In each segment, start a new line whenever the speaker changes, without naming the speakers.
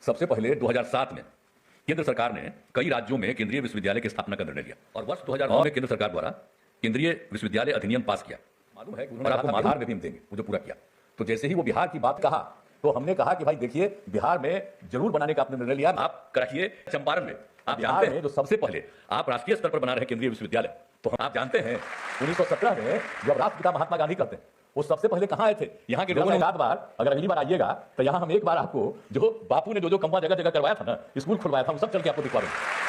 सबसे पहले 2007 में केंद्र सरकार ने कई राज्यों में केंद्रीय विश्वविद्यालय की स्थापना का निर्णय लिया और वर्ष 2009 में केंद्र सरकार द्वारा केंद्रीय विश्वविद्यालय अधिनियम पास किया। मालूम है कि उन्होंने आपको बिहार में भी हम देंगे, वो जो पूरा किया। तो जैसे ही वो बिहार की बात कहा तो हमने कहा कि भाई देखिए, बिहार में जरूर बनाने का आपने निर्णय लिया, आप कराइए चंपारण में। आप जानते हैं जो सबसे पहले आप राष्ट्रीय स्तर पर बना रहे केंद्रीय विश्वविद्यालय, तो आप जानते हैं 1917 में जब राष्ट्रपिता महात्मा गांधी कहते हैं, वो सबसे पहले कहां आए थे? यहाँ के लोगों ने एक बार, अगर अगली बार आइएगा तो यहाँ हम एक बार आपको जो बापू ने जो कंपा जगह जगह करवाया था ना, स्कूल खुलवाया था, वो सब चल के आपको दिखवा देंगे।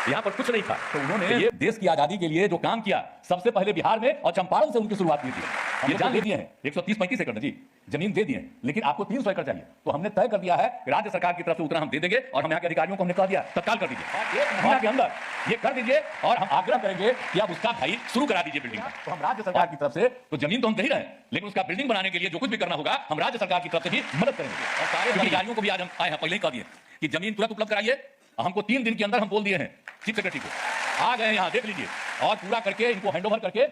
यहाँ पर कुछ नहीं था, तो उन्होंने ये देश की आजादी के लिए जो काम किया सबसे पहले बिहार में और चंपारण से उनकी शुरुआत हुई थी। ये जान ले दिए हैं 130-35 एकड़ जी जमीन दे दिए, लेकिन आपको 300 एकड़ चाहिए। तो हमने तय कर दिया है राज्य सरकार की तरफ से उतना हम दे देंगे और हम यहाँ के अधिकारियों को हमने कह दिया तत्काल कर दीजिए, और 1 महीना के अंदर ये कर दीजिए और हम आग्रह करेंगे कि आप उसका भाई शुरू करा दीजिए बिल्डिंग। तो हम राज्य सरकार की तरफ से तो जमीन तो हम दे ही रहे, लेकिन उसका बिल्डिंग बनाने के लिए जो कुछ भी करना होगा हम राज्य सरकार की तरफ से भी मदद करेंगे। और सारे अधिकारियों को भी आज हम आए हैं, पहले ही कह दिए कि जमीन तुरंत उपलब्ध कराइए। हमको 3 दिन के अंदर हम बोल दिए हैं चीफ सेक्रेटरी को, आ गए यहाँ देख लीजिए, और पूरा करके इनको हैंडओवर करके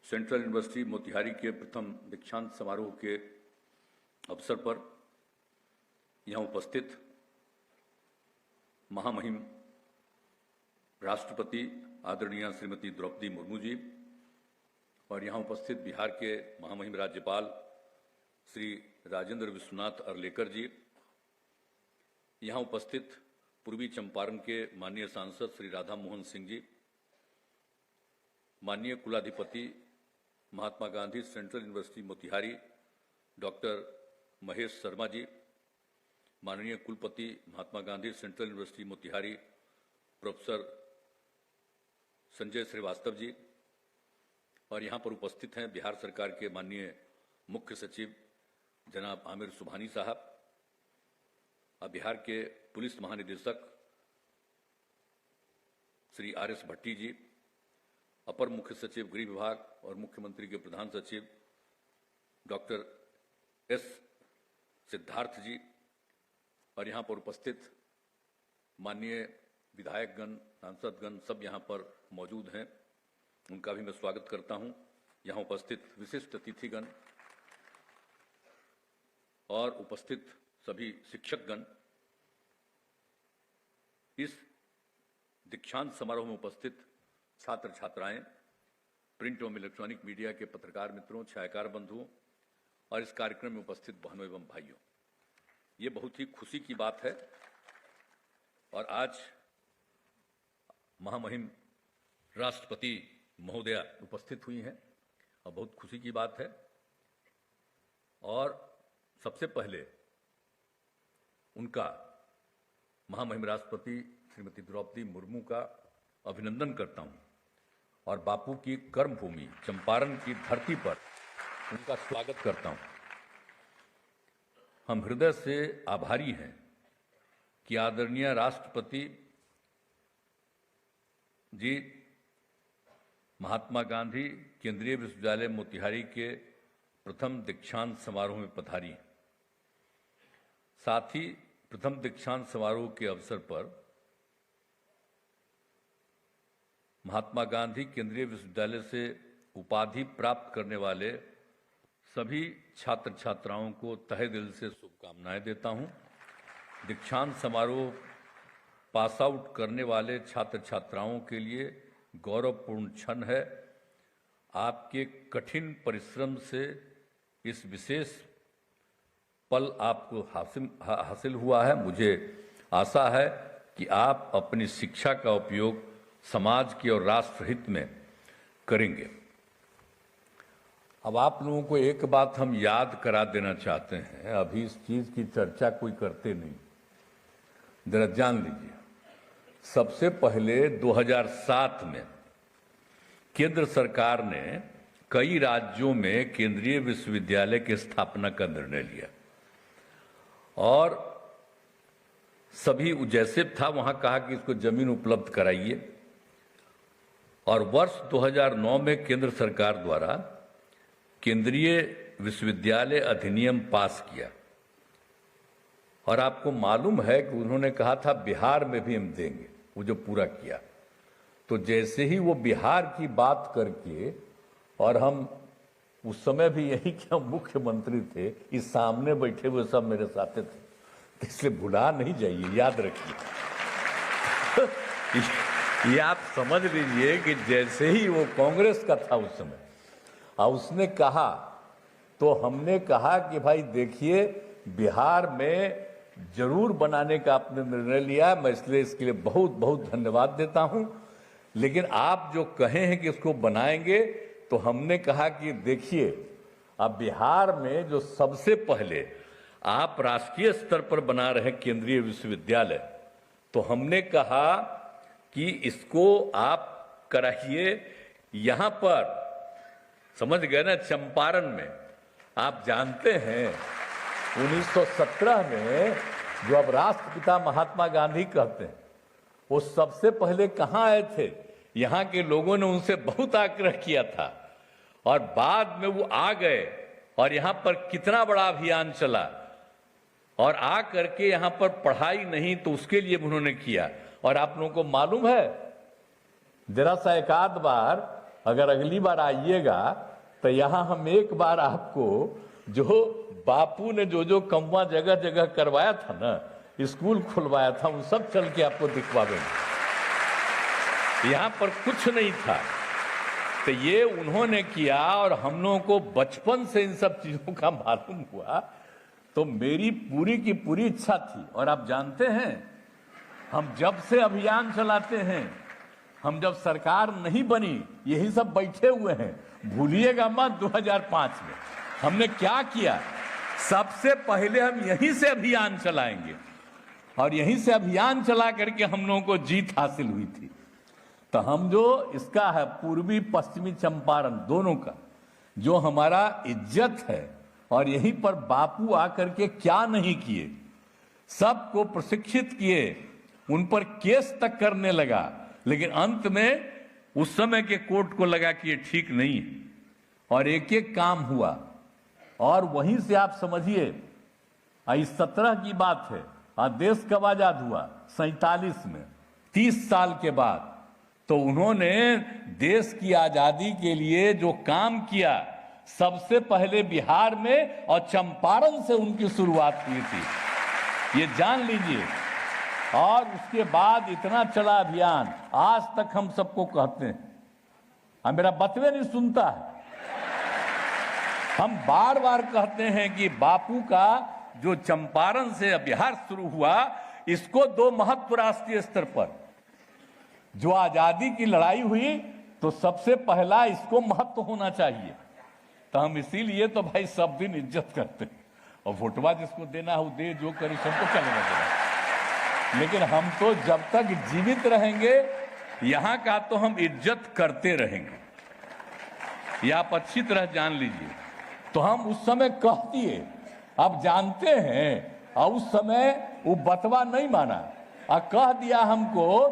सेंट्रल यूनिवर्सिटी मोतिहारी के प्रथम दीक्षांत समारोह के अवसर पर यहाँ उपस्थित महामहिम राष्ट्रपति आदरणीय श्रीमती द्रौपदी मुर्मू जी और यहाँ उपस्थित बिहार के महामहिम राज्यपाल श्री राजेंद्र विश्वनाथ अर्लेकर जी, यहाँ उपस्थित पूर्वी चंपारण के माननीय सांसद श्री राधा मोहन सिंह जी, माननीय कुलाधिपति Mahatma Gandhi central university Motihari doctor Mahesh Sharma ji, माननीय कुलपति Mahatma Gandhi central university Motihari professor Sanjay Shrivastava ji, और यहाँ पर उपस्थित हैं बिहार सरकार के माननीय मुख्य सचिव जनाब आमिर सुबहानी साहब, और बिहार के पुलिस महानिदेशक श्री RS भट्टी जी, अपर मुख्य सचिव गृह विभाग और मुख्यमंत्री के प्रधान सचिव डॉक्टर S सिद्धार्थ जी, और यहाँ पर उपस्थित माननीय विधायकगण, सांसदगण सब यहाँ पर मौजूद हैं, उनका भी मैं स्वागत करता हूं। यहाँ उपस्थित विशिष्ट अतिथिगण और उपस्थित सभी शिक्षकगण, इस दीक्षांत समारोह में उपस्थित छात्र छात्राएं, प्रिंट एवं इलेक्ट्रॉनिक मीडिया के पत्रकार मित्रों, छायाकार बंधुओं और इस कार्यक्रम में उपस्थित बहनों एवं भाइयों, ये बहुत ही खुशी की बात है। और आज महामहिम राष्ट्रपति महोदया उपस्थित हुई हैं और बहुत खुशी की बात है। और सबसे पहले उनका महामहिम राष्ट्रपति श्रीमती द्रौपदी मुर्मू का अभिनंदन करता हूं और बापू की कर्मभूमि चंपारण की धरती पर उनका स्वागत करता हूं। हम हृदय से आभारी हैं कि आदरणीय राष्ट्रपति जी महात्मा गांधी केंद्रीय विश्वविद्यालय मोतिहारी के प्रथम दीक्षांत समारोह में पधारी। साथ ही प्रथम दीक्षांत समारोह के अवसर पर महात्मा गांधी केंद्रीय विश्वविद्यालय से उपाधि प्राप्त करने वाले सभी छात्र छात्राओं को तहे दिल से शुभकामनाएं देता हूं। दीक्षांत समारोह पास आउट करने वाले छात्र छात्राओं के लिए गौरवपूर्ण क्षण है। आपके कठिन परिश्रम से इस विशेष पल आपको हासिल हुआ है। मुझे आशा है कि आप अपनी शिक्षा का उपयोग समाज के और राष्ट्र हित में करेंगे। अब आप लोगों को एक बात हम याद करा देना चाहते हैं, अभी इस चीज की चर्चा कोई करते नहीं, जरा जान लीजिए। सबसे पहले 2007 में केंद्र सरकार ने कई राज्यों में केंद्रीय विश्वविद्यालय की स्थापना का निर्णय लिया और सभी जैसे था वहां कहा कि इसको जमीन उपलब्ध कराइए। और वर्ष 2009 में केंद्र सरकार द्वारा केंद्रीय विश्वविद्यालय अधिनियम पास किया और आपको मालूम है कि उन्होंने कहा था बिहार में भी हम देंगे, वो जो पूरा किया। तो जैसे ही वो बिहार की बात करके, और हम उस समय भी यही कि हम मुख्यमंत्री थे, इस सामने बैठे हुए सब मेरे साथ थे, तो इसलिए भुला नहीं जाइए, याद रखिए। ये आप समझ लीजिए कि जैसे ही वो कांग्रेस का था उस समय, और उसने कहा, तो हमने कहा कि भाई देखिए, बिहार में जरूर बनाने का आपने निर्णय लिया, मैं इसलिए इसके लिए बहुत बहुत धन्यवाद देता हूं, लेकिन आप जो कहे हैं कि इसको बनाएंगे, तो हमने कहा कि देखिए, अब बिहार में जो सबसे पहले आप राष्ट्रीय स्तर पर बना रहे केंद्रीय विश्वविद्यालय, तो हमने कहा कि इसको आप कराइए यहां पर, समझ गए ना, चंपारण में। आप जानते हैं 1917 में जो अब राष्ट्रपिता महात्मा गांधी कहते हैं, वो सबसे पहले कहां आए थे? यहां के लोगों ने उनसे बहुत आग्रह किया था, और बाद में वो आ गए, और यहां पर कितना बड़ा अभियान चला, और आ करके यहां पर पढ़ाई नहीं तो उसके लिए उन्होंने किया। और आप लोगों को मालूम है, जरा सा एक आध बार अगर अगली बार आइएगा तो यहां हम एक बार आपको जो बापू ने जो जो कमवा जगह जगह करवाया था ना, स्कूल खुलवाया था, उन सब चल के आपको दिखवाएंगे। यहां पर कुछ नहीं था, तो ये उन्होंने किया, और हम लोगों को बचपन से इन सब चीजों का मालूम हुआ। तो मेरी पूरी की पूरी इच्छा थी, और आप जानते हैं, हम जब से अभियान चलाते हैं, हम जब सरकार नहीं बनी, यही सब बैठे हुए हैं, भूलिएगा मत 2005 में हमने क्या किया। सबसे पहले हम यहीं से अभियान चलाएंगे, और यहीं से अभियान चला करके हम लोगों को जीत हासिल हुई थी। तो हम जो इसका है पूर्वी पश्चिमी चंपारण दोनों का जो हमारा इज्जत है, और यहीं पर बापू आकर के क्या नहीं किए, सबको प्रशिक्षित किए, उन पर केस तक करने लगा, लेकिन अंत में उस समय के कोर्ट को लगा कि ये ठीक नहीं है, और एक एक काम हुआ। और वहीं से आप समझिए, 17 की बात है, देश कब आजाद हुआ? 47 में, 30 साल के बाद। तो उन्होंने देश की आजादी के लिए जो काम किया, सबसे पहले बिहार में और चंपारण से उनकी शुरुआत हुई थी, ये जान लीजिए। और उसके बाद इतना चला अभियान, आज तक हम सबको कहते हैं, अब मेरा बतवे नहीं सुनता है, हम बार बार कहते हैं कि बापू का जो चंपारण से बिहार शुरू हुआ, इसको दो महत्व राष्ट्रीय स्तर पर जो आजादी की लड़ाई हुई, तो सबसे पहला इसको महत्व होना चाहिए। तो हम इसीलिए तो भाई सब दिन इज्जत करते हैं, और वोटवा जिसको देना हो दे, जो करे सबको चलेगा देना। लेकिन हम तो जब तक जीवित रहेंगे, यहां का तो हम इज्जत करते रहेंगे, ये आप अच्छी तरह जान लीजिए। तो हम उस समय कह दिए, आप जानते हैं, और उस समय वो बतवा नहीं माना, और कह दिया हमको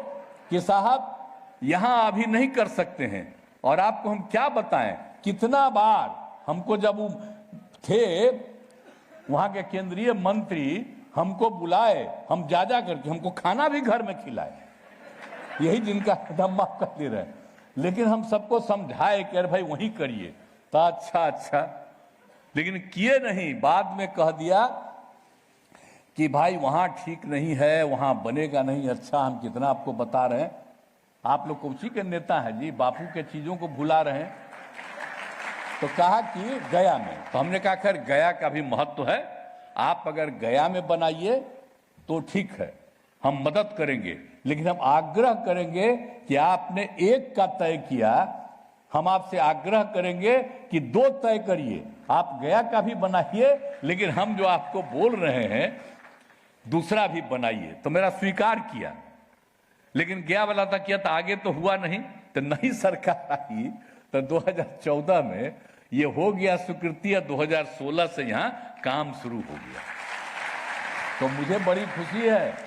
कि साहब यहां अभी नहीं कर सकते हैं। और आपको हम क्या बताएं, कितना बार हमको जब वो थे वहां के केंद्रीय मंत्री, हमको बुलाए, हम जा करके हमको खाना भी घर में खिलाए, यही जिनका दम माफ कर दे रहे हैं। लेकिन हम सबको समझाए कि अरे भाई वहीं करिए, तो अच्छा, लेकिन किए नहीं। बाद में कह दिया कि भाई वहां ठीक नहीं है, वहां बनेगा नहीं। अच्छा, हम कितना आपको बता रहे हैं, आप लोग कौची के नेता हैं जी, बापू के चीजों को भुला रहे हैं। तो कहा कि गया में, तो हमने कहा खैर गया का भी महत्व है, आप अगर गया में बनाइए तो ठीक है, हम मदद करेंगे, लेकिन हम आग्रह करेंगे कि आपने एक का तय किया, हम आपसे आग्रह करेंगे कि 2 तय करिए। आप गया का भी बनाइए, लेकिन हम जो आपको बोल रहे हैं दूसरा भी बनाइए। तो मेरा स्वीकार किया, लेकिन गया वाला था किया, तो आगे तो हुआ नहीं। तो नई सरकार आई तो 2014 में ये हो गया स्वीकृति, 2016 से यहां काम शुरू हो गया। तो मुझे बड़ी खुशी है,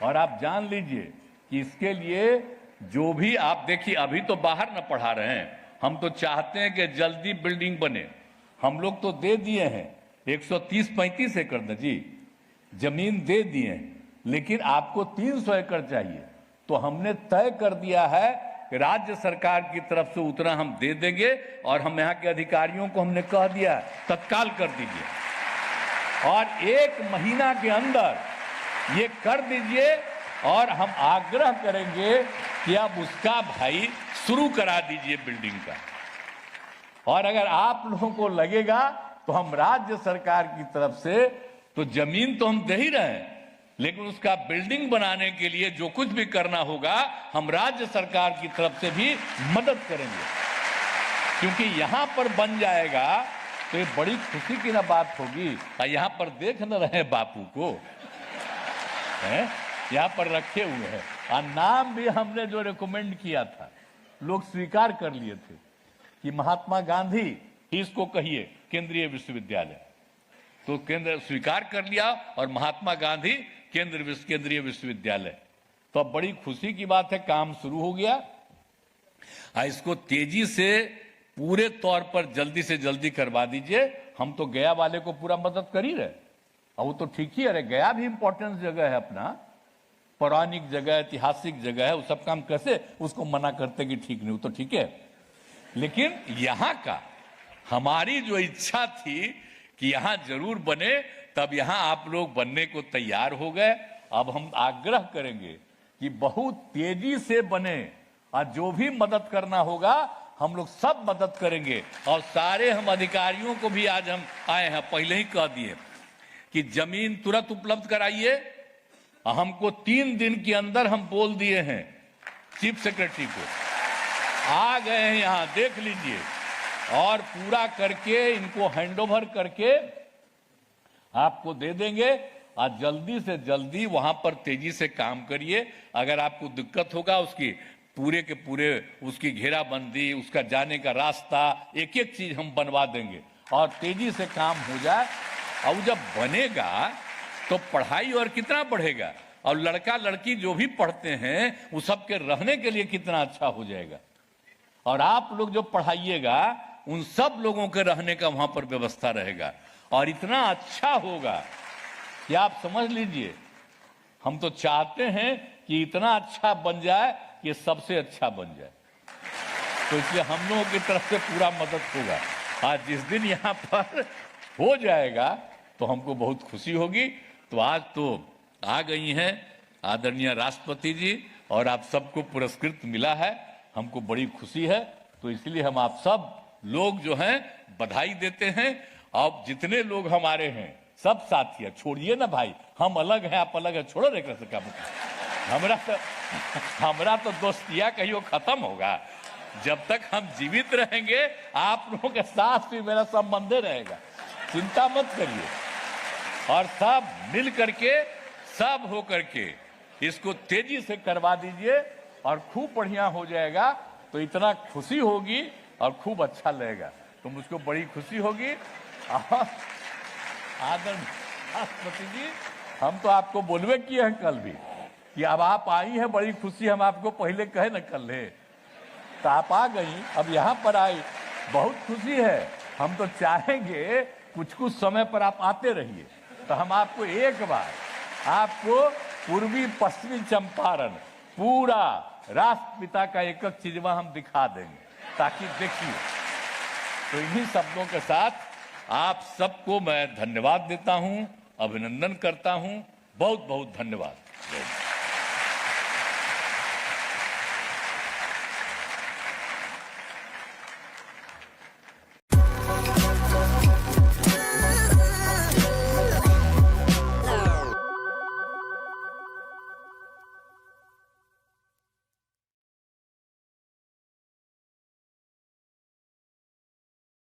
और आप जान लीजिए कि इसके लिए जो भी आप देखिए, अभी तो बाहर न पढ़ा रहे हैं, हम तो चाहते हैं कि जल्दी बिल्डिंग बने। हम लोग तो दे दिए हैं 130-35 एकड़ न जी जमीन दे दिए हैं, लेकिन आपको 300 एकड़ चाहिए। तो हमने तय कर दिया है कि राज्य सरकार की तरफ से उतना हम दे देंगे और हम यहाँ के अधिकारियों को हमने कह दिया तत्काल कर दीजिए और 1 महीना के अंदर ये कर दीजिए और हम आग्रह करेंगे कि अब उसका भाई शुरू करा दीजिए बिल्डिंग का। और अगर आप लोगों को लगेगा तो हम राज्य सरकार की तरफ से तो जमीन तो हम दे ही रहे हैं, लेकिन उसका बिल्डिंग बनाने के लिए जो कुछ भी करना होगा हम राज्य सरकार की तरफ से भी मदद करेंगे, क्योंकि यहां पर बन जाएगा तो ये बड़ी खुशी की ना बात होगी। यहां पर देख न रहे बापू को, यहां पर रखे हुए हैं और नाम भी हमने जो रिकमेंड किया था लोग स्वीकार कर लिए थे कि महात्मा गांधी ही इसको कहिए केंद्रीय विश्वविद्यालय, तो केंद्र स्वीकार कर लिया और महात्मा गांधी केंद्रीय विश्वविद्यालय। तो अब बड़ी खुशी की बात है, काम शुरू हो गया। इसको तेजी से पूरे तौर पर जल्दी से जल्दी करवा दीजिए। हम तो गया वाले को पूरा मदद कर ही रहे, और वो तो ठीक ही है, गया भी इंपॉर्टेंट जगह है, अपना पौराणिक जगह, ऐतिहासिक जगह है, वो सब काम कैसे उसको मना करते कि ठीक नहीं, वो तो ठीक है। लेकिन यहां का हमारी जो इच्छा थी कि यहां जरूर बने, तब यहां आप लोग बनने को तैयार हो गए। अब हम आग्रह करेंगे कि बहुत तेजी से बने और जो भी मदद करना होगा हम लोग सब मदद करेंगे। और सारे हम अधिकारियों को भी आज हम आए हैं, पहले ही कह दिए कि जमीन तुरंत उपलब्ध कराइए। हमको 3 दिन के अंदर हम बोल दिए हैं चीफ सेक्रेटरी को, आ गए हैं यहां, देख लीजिए, और पूरा करके इनको हैंडओवर करके आपको दे देंगे। और जल्दी से जल्दी वहां पर तेजी से काम करिए। अगर आपको दिक्कत होगा उसकी पूरे के पूरे उसकी घेराबंदी, उसका जाने का रास्ता, एक एक चीज हम बनवा देंगे और तेजी से काम हो जाए। और जब बनेगा तो पढ़ाई और कितना बढ़ेगा, और लड़का लड़की जो भी पढ़ते हैं वो सबके रहने के लिए कितना अच्छा हो जाएगा। और आप लोग जो पढ़ाइएगा उन सब लोगों के रहने का वहां पर व्यवस्था रहेगा और इतना अच्छा होगा कि आप समझ लीजिए। हम तो चाहते हैं कि इतना अच्छा बन जाए कि सबसे अच्छा बन जाए, तो इसलिए हम लोगों की तरफ से पूरा मदद होगा। आज जिस दिन यहाँ पर हो जाएगा तो हमको बहुत खुशी होगी। तो आज तो आ गई हैं आदरणीय राष्ट्रपति जी और आप सबको पुरस्कृत मिला है, हमको बड़ी खुशी है। तो इसलिए हम आप सब लोग जो हैं बधाई देते हैं। अब जितने लोग हमारे हैं सब साथी है, छोड़िए ना भाई, हम अलग हैं आप अलग है, छोड़ो रे कैसे काम। हमरा तो दोस्तिया कहियो खत्म होगा, जब तक हम जीवित रहेंगे आप लोगों के साथ भी मेरा संबंध रहेगा, चिंता मत करिए। और सब मिल करके सब हो करके इसको तेजी से करवा दीजिए और खूब बढ़िया हो जाएगा। तो इतना खुशी होगी और खूब अच्छा लगेगा, तो मुझको बड़ी खुशी होगी। आदरणीय राष्ट्रपति जी, हम तो आपको बोलवे किए हैं कल भी कि अब आप आई हैं, बड़ी खुशी, हम आपको पहले कहे न कल है, तो आप आ गई, अब यहाँ पर आई, बहुत खुशी है। हम तो चाहेंगे कुछ कुछ समय पर आप आते रहिए, तो हम आपको एक बार आपको पूर्वी पश्चिमी चंपारण पूरा राष्ट्रपिता का एक एक चीज हम दिखा देंगे, ताकि देखिए। तो इन्हीं शब्दों के साथ आप सबको मैं धन्यवाद देता हूं, अभिनंदन करता हूं। बहुत बहुत धन्यवाद।